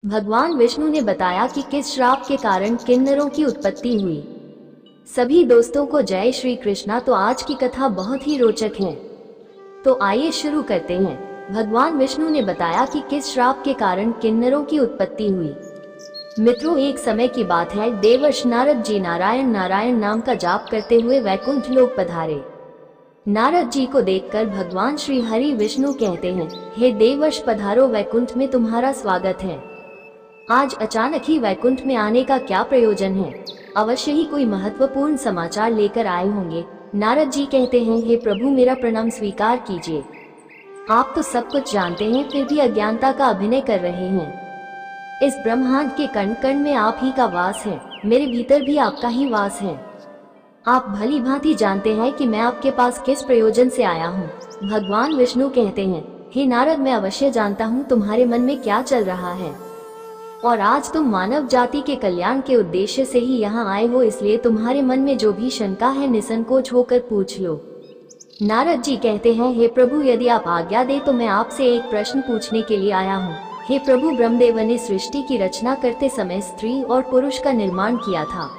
भगवान विष्णु ने बताया कि किस श्राप के कारण किन्नरों की उत्पत्ति हुई। सभी दोस्तों को जय श्री कृष्णा। तो आज की कथा बहुत ही रोचक है, तो आइए शुरू करते हैं। भगवान विष्णु ने बताया कि किस श्राप के कारण किन्नरों की उत्पत्ति हुई। मित्रों, एक समय की बात है, देवर्षि नारद जी नारायण नारायण नाम का जाप करते हुए वैकुंठ लोक पधारे। नारद जी को देखकर भगवान श्री हरि विष्णु कहते हैं, हे देवर्षि पधारो, वैकुंठ में तुम्हारा स्वागत है। आज अचानक ही वैकुंठ में आने का क्या प्रयोजन है? अवश्य ही कोई महत्वपूर्ण समाचार लेकर आए होंगे। नारद जी कहते हैं, हे प्रभु, मेरा प्रणाम स्वीकार कीजिए। आप तो सब कुछ जानते हैं, फिर भी अज्ञानता का अभिनय कर रहे हैं। इस ब्रह्मांड के कण कण में आप ही का वास है, मेरे भीतर भी आपका ही वास है। आप भली भांति जानते हैं कि मैं आपके पास किस प्रयोजन से आया हूँ। भगवान विष्णु कहते हैं, हे नारद, मैं अवश्य जानता हूँ तुम्हारे मन में क्या चल रहा है, और आज तुम मानव जाति के कल्याण के उद्देश्य से ही यहाँ आए हो, इसलिए तुम्हारे मन में जो भी शंका है निसंकोच होकर पूछ लो। नारद जी कहते हैं, हे प्रभु, यदि आप आज्ञा दे तो मैं आपसे एक प्रश्न पूछने के लिए आया हूँ। हे प्रभु, ब्रह्मदेव ने सृष्टि की रचना करते समय स्त्री और पुरुष का निर्माण किया था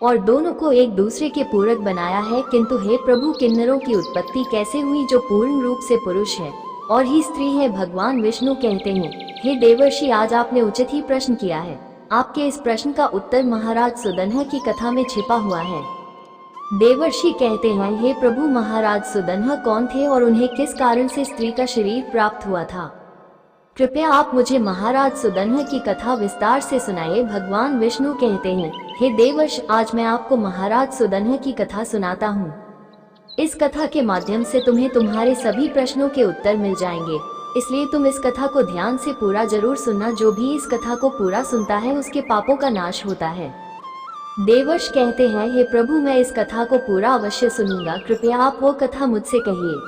और दोनों को एक दूसरे के पूरक बनाया है, किंतु हे प्रभु, किन्नरों की उत्पत्ति कैसे हुई जो पूर्ण रूप से पुरुष है और ही स्त्री है? भगवान विष्णु कहते हैं, हे देवर्षि, आज आपने उचित ही प्रश्न किया है। आपके इस प्रश्न का उत्तर महाराज सुदन्ह की कथा में छिपा हुआ है। देवर्षि कहते हैं, हे प्रभु, महाराज सुदन्ह कौन थे और उन्हें किस कारण से स्त्री का शरीर प्राप्त हुआ था? कृपया आप मुझे महाराज सुदन्ह की कथा विस्तार से सुनाइए। भगवान विष्णु कहते हैं, हे देवर्षि, आज मैं आपको महाराज सुदन्ह की कथा सुनाता हूँ। इस कथा के माध्यम से तुम्हें तुम्हारे सभी प्रश्नों के उत्तर मिल जाएंगे, इसलिए तुम इस कथा को ध्यान से पूरा जरूर सुनना। जो भी इस कथा को पूरा सुनता है उसके पापों का नाश होता है। देवर्षि कहते हैं, हे प्रभु, मैं इस कथा को पूरा अवश्य सुनूंगा, कृपया आप वो कथा मुझसे कहिए।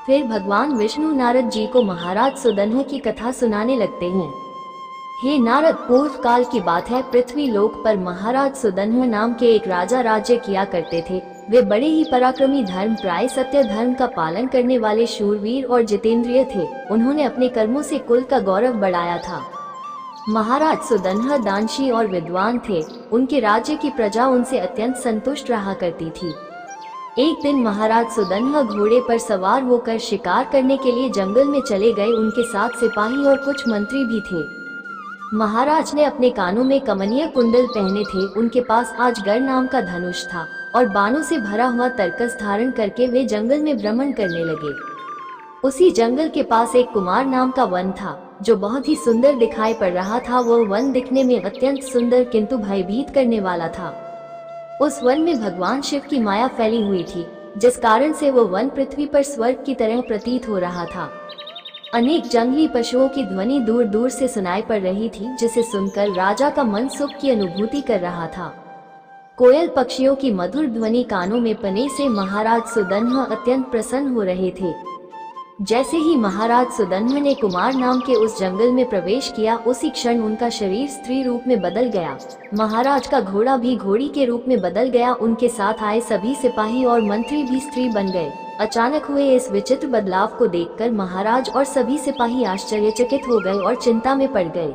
फिर भगवान विष्णु नारद जी को महाराज सुदन्ह की कथा सुनाने लगते हैं। हे नारद, पूर्व काल की बात है, पृथ्वी लोक पर महाराज सुदन्ह नाम के एक राजा राज्य किया करते थे। वे बड़े ही पराक्रमी, धर्म प्राय, सत्य धर्म का पालन करने वाले शूरवीर और जितेंद्रिय थे। उन्होंने अपने कर्मों से कुल का गौरव बढ़ाया था। महाराज सुदन्ह दानशील और विद्वान थे। उनके राज्य की प्रजा उनसे अत्यंत संतुष्ट रहा करती थी। एक दिन महाराज सुदन्ह घोड़े पर सवार होकर शिकार करने के लिए जंगल में चले गए। उनके साथ सिपाही और कुछ मंत्री भी थे। महाराज ने अपने कानों में कमनीय कुंडल पहने थे। उनके पास अजगर नाम का धनुष था और बाणों से भरा हुआ तरकस धारण करके वे जंगल में भ्रमण करने लगे। उसी जंगल के पास एक कुमार नाम का वन था जो बहुत ही सुंदर दिखाई पड़ रहा था। वह वन दिखने में अत्यंत सुंदर किंतु भयभीत करने वाला था। उस वन में भगवान शिव की माया फैली हुई थी, जिस कारण से वो वन पृथ्वी पर स्वर्ग की तरह प्रतीत हो रहा था। अनेक जंगली पशुओं की ध्वनि दूर दूर से सुनाई पड़ रही थी, जिसे सुनकर राजा का मन सुख की अनुभूति कर रहा था। कोयल पक्षियों की मधुर ध्वनि कानों में पने से महाराज सुदन्ह अत्यंत प्रसन्न हो रहे थे। जैसे ही महाराज सुदन्ह ने कुमार नाम के उस जंगल में प्रवेश किया, उसी क्षण उनका शरीर स्त्री रूप में बदल गया। महाराज का घोड़ा भी घोड़ी के रूप में बदल गया। उनके साथ आए सभी सिपाही और मंत्री भी स्त्री बन गए। अचानक हुए इस विचित्र बदलाव को देखकर महाराज और सभी सिपाही आश्चर्यचकित हो गए और चिंता में पड़ गए।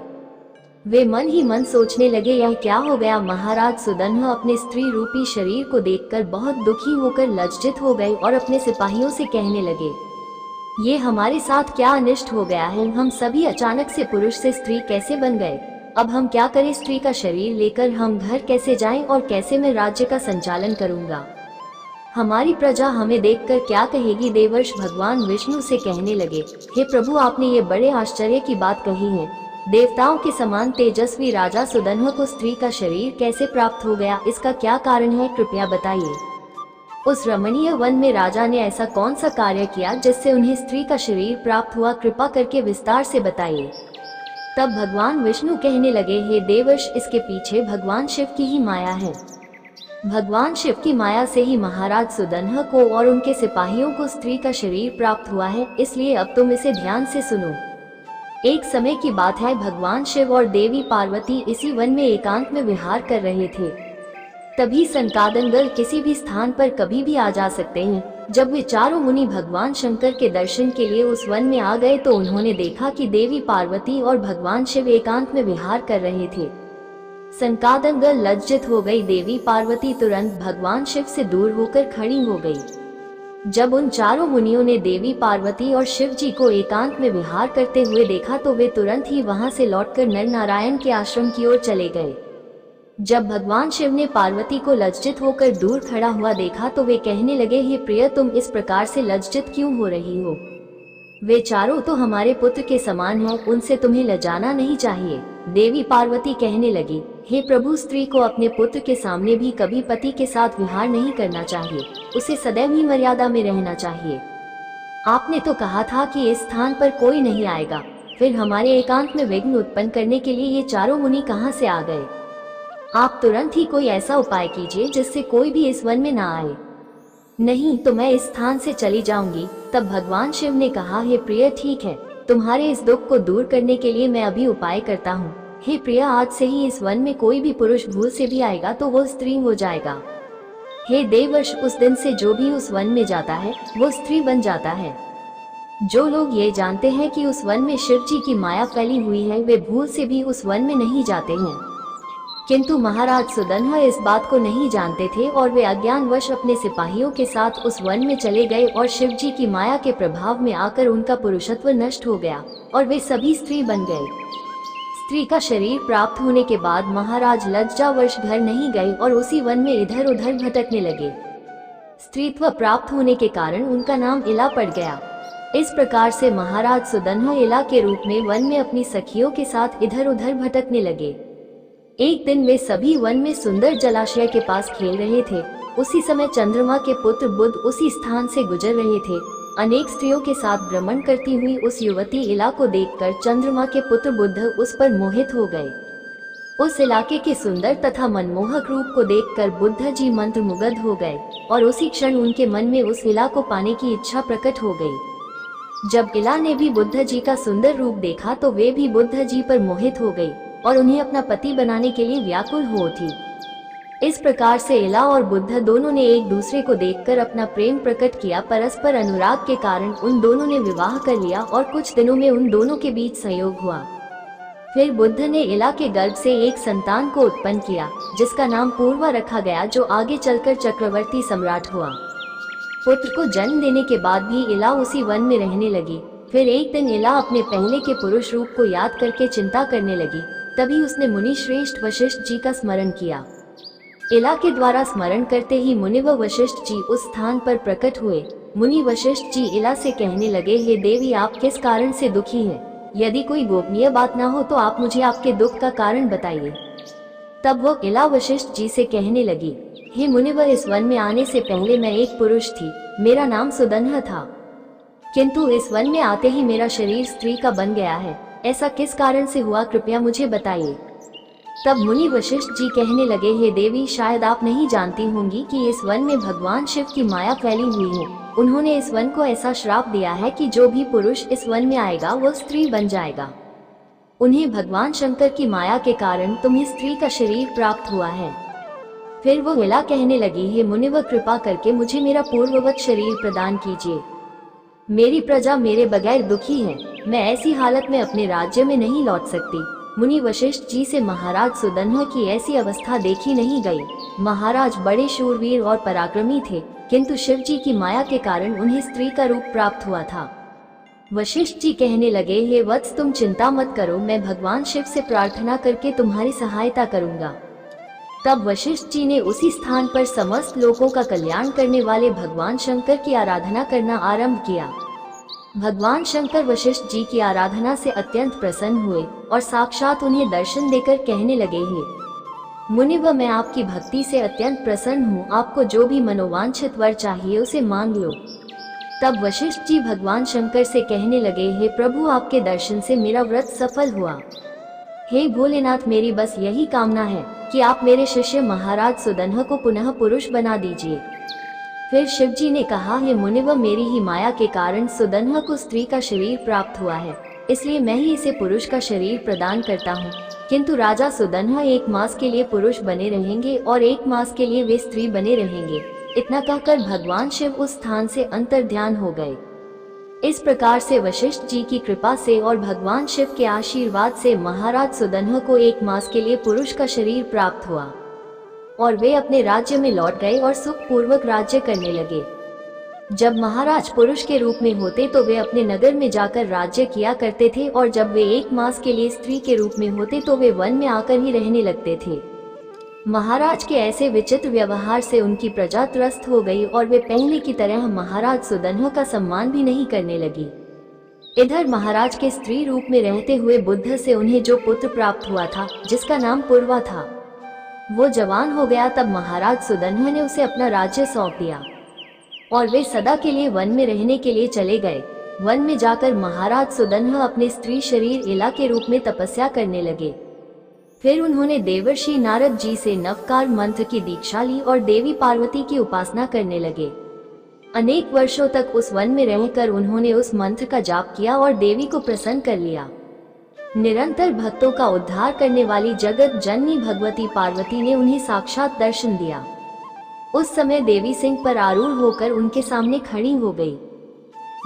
वे मन ही मन सोचने लगे, यह क्या हो गया? महाराज सुदन्ह अपने स्त्री रूपी शरीर को देखकर बहुत दुखी होकर लज्जित हो गए और अपने सिपाहियों से कहने लगे, ये हमारे साथ क्या अनिष्ट हो गया है? हम सभी अचानक से पुरुष से स्त्री कैसे बन गए? अब हम क्या करें? स्त्री का शरीर लेकर हम घर कैसे जाएं और कैसे मैं राज्य का संचालन करूंगा? हमारी प्रजा हमें देखकर क्या कहेगी? देवर्षि भगवान विष्णु से कहने लगे, हे प्रभु, आपने ये बड़े आश्चर्य की बात कही है। देवताओं के समान तेजस्वी राजा सुदन्ह को स्त्री का शरीर कैसे प्राप्त हो गया? इसका क्या कारण है? कृपया बताइए। उस रमणीय वन में राजा ने ऐसा कौन सा कार्य किया जिससे उन्हें स्त्री का शरीर प्राप्त हुआ? कृपा करके विस्तार से बताइए। तब भगवान विष्णु कहने लगे, हे देवर्षि, इसके पीछे भगवान शिव की ही माया है। भगवान शिव की माया से ही महाराज सुदन्ह को और उनके सिपाहियों को स्त्री का शरीर प्राप्त हुआ है, इसलिए अब तुम इसे ध्यान से सुनो। एक समय की बात है, भगवान शिव और देवी पार्वती इसी वन में एकांत में विहार कर रहे थे। तभी संकादनगल किसी भी स्थान पर कभी भी आ जा सकते हैं। जब वे चारों मुनि भगवान शंकर के दर्शन के लिए उस वन में आ गए तो उन्होंने देखा कि देवी पार्वती और भगवान शिव एकांत में विहार कर रहे थे। सनकादिनी लज्जित हो गई। देवी पार्वती तुरंत भगवान शिव से दूर होकर खड़ी हो गई। जब उन चारों मुनियों ने देवी पार्वती और शिव जी को एकांत में विहार करते हुए देखा तो वे तुरंत ही वहां से लौटकर नर नारायण के आश्रम की ओर चले गए। जब भगवान शिव ने पार्वती को लज्जित होकर दूर खड़ा हुआ देखा तो वे कहने लगे, हे प्रिय, तुम इस प्रकार से लज्जित क्यों हो रही हो? वे चारों तो हमारे पुत्र के समान हो, उनसे तुम्हें लजाना नहीं चाहिए। देवी पार्वती कहने लगी, हे प्रभु, स्त्री को अपने पुत्र के सामने भी कभी पति के साथ विहार नहीं करना चाहिए, उसे सदैव ही मर्यादा में रहना चाहिए। आपने तो कहा था कि इस स्थान पर कोई नहीं आएगा, फिर हमारे एकांत में विघ्न उत्पन्न करने के लिए ये चारों मुनि कहाँ से आ गए? आप तुरंत ही कोई ऐसा उपाय कीजिए जिससे कोई भी इस वन में ना आए, नहीं तो मैं इस स्थान से चली जाऊंगी। तब भगवान शिव ने कहा, हे प्रिय, ठीक है, तुम्हारे इस दुख को दूर करने के लिए मैं अभी उपाय करता हूँ। हे प्रिय, आज से ही इस वन में कोई भी पुरुष भूल से भी आएगा तो वो स्त्री हो जाएगा। हे देवर्ष, उस दिन से जो भी उस वन में जाता है वो स्त्री बन जाता है। जो लोग ये जानते हैं कि उस वन में शिव जी की माया फैली हुई है वे भूल से भी उस वन में नहीं जाते हैं। किंतु महाराज सुदन्हा इस बात को नहीं जानते थे और वे अज्ञानवश अपने सिपाहियों के साथ उस वन में चले गए और शिव जी की माया के प्रभाव में आकर उनका पुरुषत्व नष्ट हो गया और वे सभी स्त्री बन गए। स्त्री का शरीर प्राप्त होने के बाद महाराज लज्जावश घर नहीं गए और उसी वन में इधर उधर भटकने लगे। स्त्रीत्व प्राप्त होने के कारण उनका नाम इला पड़ गया। इस प्रकार से महाराज सुदन्हा इला के रूप में वन में अपनी सखियों के साथ इधर उधर भटकने लगे। एक दिन वे सभी वन में सुंदर जलाशय के पास खेल रहे थे। उसी समय चंद्रमा के पुत्र बुध उसी स्थान से गुजर रहे थे। अनेक स्त्रियों के साथ भ्रमण करती हुई उस युवती इला को देखकर चंद्रमा के पुत्र बुध उस पर मोहित हो गए। उस इलाके के सुंदर तथा मनमोहक रूप को देखकर बुद्ध जी मंत्रमुग्ध हो गए और उसी क्षण उनके मन में उस इला को पाने की इच्छा प्रकट हो गई। जब इला ने भी बुद्ध जी का सुंदर रूप देखा तो वे भी बुद्ध जी पर मोहित हो गई और उन्हें अपना पति बनाने के लिए व्याकुल हो उठी। इस प्रकार से इला और बुद्ध दोनों ने एक दूसरे को देखकर अपना प्रेम प्रकट किया। परस्पर अनुराग के कारण उन दोनों ने विवाह कर लिया और कुछ दिनों में उन दोनों के बीच संयोग हुआ। फिर बुद्ध ने इला के गर्भ से एक संतान को उत्पन्न किया जिसका नाम पूर्वा रखा गया, जो आगे चलकर चक्रवर्ती सम्राट हुआ। पुत्र को जन्म देने के बाद भी इला उसी वन में रहने लगी। फिर एक दिन इला अपने पहले के पुरुष रूप को याद करके चिंता करने लगी। तभी उसने मुनि श्रेष्ठ वशिष्ठ जी का स्मरण किया। इला के द्वारा स्मरण करते ही मुनि व वशिष्ठ जी उस स्थान पर प्रकट हुए। मुनि वशिष्ठ जी इला से कहने लगे, हे देवी, आप किस कारण से दुखी हैं? यदि कोई गोपनीय बात ना हो तो आप मुझे आपके दुख का कारण बताइए। तब वो इला वशिष्ठ जी से कहने लगी, हे मुनिव, इस वन में आने से पहले मैं एक पुरुष थी, मेरा नाम सुदन्हा था, किंतु इस वन में आते ही मेरा शरीर स्त्री का बन गया है। ऐसा किस कारण से हुआ, कृपया मुझे बताइए। तब मुनि वशिष्ठ जी कहने लगे, हे देवी, शायद आप नहीं जानती होंगी कि इस वन में भगवान शिव की माया फैली हुई है। उन्होंने इस वन को ऐसा श्राप दिया है कि जो भी पुरुष इस वन में आएगा वो स्त्री बन जाएगा। उन्हें भगवान शंकर की माया के कारण तुम्हें स्त्री का शरीर प्राप्त हुआ है। फिर वो इला कहने लगी, हे मुनिव, कृपा करके मुझे मेरा पूर्ववत शरीर प्रदान कीजिए। मेरी प्रजा मेरे बगैर दुखी है, मैं ऐसी हालत में अपने राज्य में नहीं लौट सकती। मुनि वशिष्ठ जी से महाराज सुदन्हा की ऐसी अवस्था देखी नहीं गई। महाराज बड़े शूरवीर और पराक्रमी थे, किंतु शिव जी की माया के कारण उन्हें स्त्री का रूप प्राप्त हुआ था। वशिष्ठ जी कहने लगे, हे वत्स, तुम चिंता मत करो, मैं भगवान शिव से प्रार्थना करके तुम्हारी सहायता करूंगा। तब वशिष्ठ जी ने उसी स्थान पर समस्त लोगों का कल्याण करने वाले भगवान शंकर की आराधना करना आरंभ किया। भगवान शंकर वशिष्ठ जी की आराधना से अत्यंत प्रसन्न हुए और साक्षात उन्हें दर्शन देकर कहने लगे, हे मुनिव, मैं आपकी भक्ति से अत्यंत प्रसन्न हूँ, आपको जो भी मनोवांछित वर चाहिए उसे मांग लो। तब वशिष्ठ जी भगवान शंकर से कहने लगे, हे प्रभु, आपके दर्शन से मेरा व्रत सफल हुआ। हे भोलेनाथ, मेरी बस यही कामना है कि आप मेरे शिष्य महाराज सुदन्हा को पुनः पुरुष बना दीजिए। फिर शिव जी ने कहा, हे मुनिव, मेरी ही माया के कारण सुदन्हा को स्त्री का शरीर प्राप्त हुआ है, इसलिए मैं ही इसे पुरुष का शरीर प्रदान करता हूँ। किंतु राजा सुदन्हा 1 मास के लिए पुरुष बने रहेंगे और 1 मास के लिए वे स्त्री बने रहेंगे। इतना कहकर भगवान शिव उस स्थान से अंतर्ध्यान हो गए। इस प्रकार से वशिष्ठ जी की कृपा से और भगवान शिव के आशीर्वाद से महाराज सुदन्ह को 1 मास के लिए पुरुष का शरीर प्राप्त हुआ और वे अपने राज्य में लौट गए और सुखपूर्वक राज्य करने लगे। जब महाराज पुरुष के रूप में होते तो वे अपने नगर में जाकर राज्य किया करते थे, और जब वे 1 मास के लिए स्त्री के रूप में होते तो वे वन में आकर ही रहने लगते थे। महाराज के ऐसे विचित्र व्यवहार से उनकी प्रजा त्रस्त हो गई और वे पहले की तरह महाराज सुदन्ह का सम्मान भी नहीं करने लगी। इधर महाराज के स्त्री रूप में रहते हुए बुद्ध से उन्हें जो पुत्र प्राप्त हुआ था, जिसका नाम पूर्वा था, वो जवान हो गया। तब महाराज सुदन्ह ने उसे अपना राज्य सौंप दिया और वे सदा के लिए वन में रहने के लिए चले गए। वन में जाकर महाराज सुदन्ह अपने स्त्री शरीर इला के रूप में तपस्या करने लगे। फिर उन्होंने देवर्षि नारद जी से नवकार मंत्र की दीक्षा ली और देवी पार्वती की उपासना करने लगे। अनेक वर्षों तक उस वन में रहकर उन्होंने उस मंत्र का जाप किया और देवी को प्रसन्न कर लिया। निरंतर भक्तों का उद्धार करने वाली जगत जननी भगवती पार्वती ने उन्हें साक्षात दर्शन दिया। उस समय देवी सिंह पर आरूढ़ होकर उनके सामने खड़ी हो गई।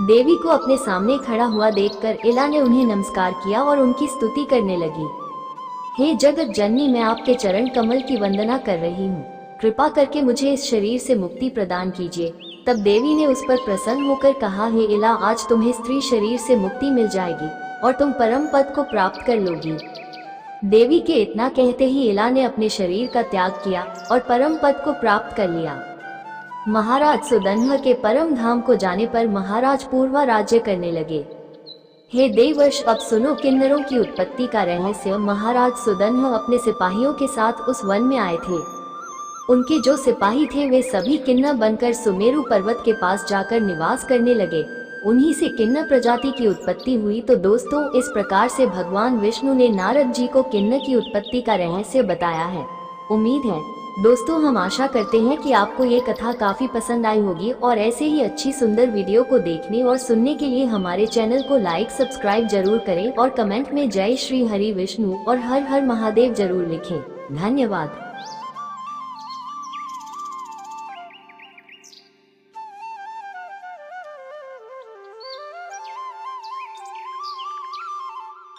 देवी को अपने सामने खड़ा हुआ देखकर इला ने उन्हें नमस्कार किया और उनकी स्तुति करने लगी। हे जगत जननी, मैं आपके चरण कमल की वंदना कर रही हूँ, कृपा करके मुझे इस शरीर से मुक्ति प्रदान कीजिए। तब देवी ने उस पर प्रसन्न होकर कहा, हे इला, आज तुम्हें स्त्री शरीर से मुक्ति मिल जाएगी और तुम परम पद को प्राप्त कर लोगी। देवी के इतना कहते ही इला ने अपने शरीर का त्याग किया और परम पद को प्राप्त कर लिया। महाराज सुदन्ह के परम धाम को जाने पर महाराज पूर्वा राज्य करने लगे। हे देवर्ष, अब सुनो किन्नरों की उत्पत्ति का रहस्य। महाराज सुदन्ह अपने सिपाहियों के साथ उस वन में आए थे। उनके जो सिपाही थे वे सभी किन्नर बनकर सुमेरु पर्वत के पास जाकर निवास करने लगे। उन्हीं से किन्नर प्रजाति की उत्पत्ति हुई। तो दोस्तों, इस प्रकार से भगवान विष्णु ने नारद जी को किन्नर की उत्पत्ति का रहस्य बताया है। उम्मीद है दोस्तों, हम आशा करते हैं कि आपको ये कथा काफी पसंद आई होगी, और ऐसे ही अच्छी सुंदर वीडियो को देखने और सुनने के लिए हमारे चैनल को लाइक सब्सक्राइब जरूर करें और कमेंट में जय श्री हरि विष्णु और हर हर महादेव जरूर लिखें। धन्यवाद।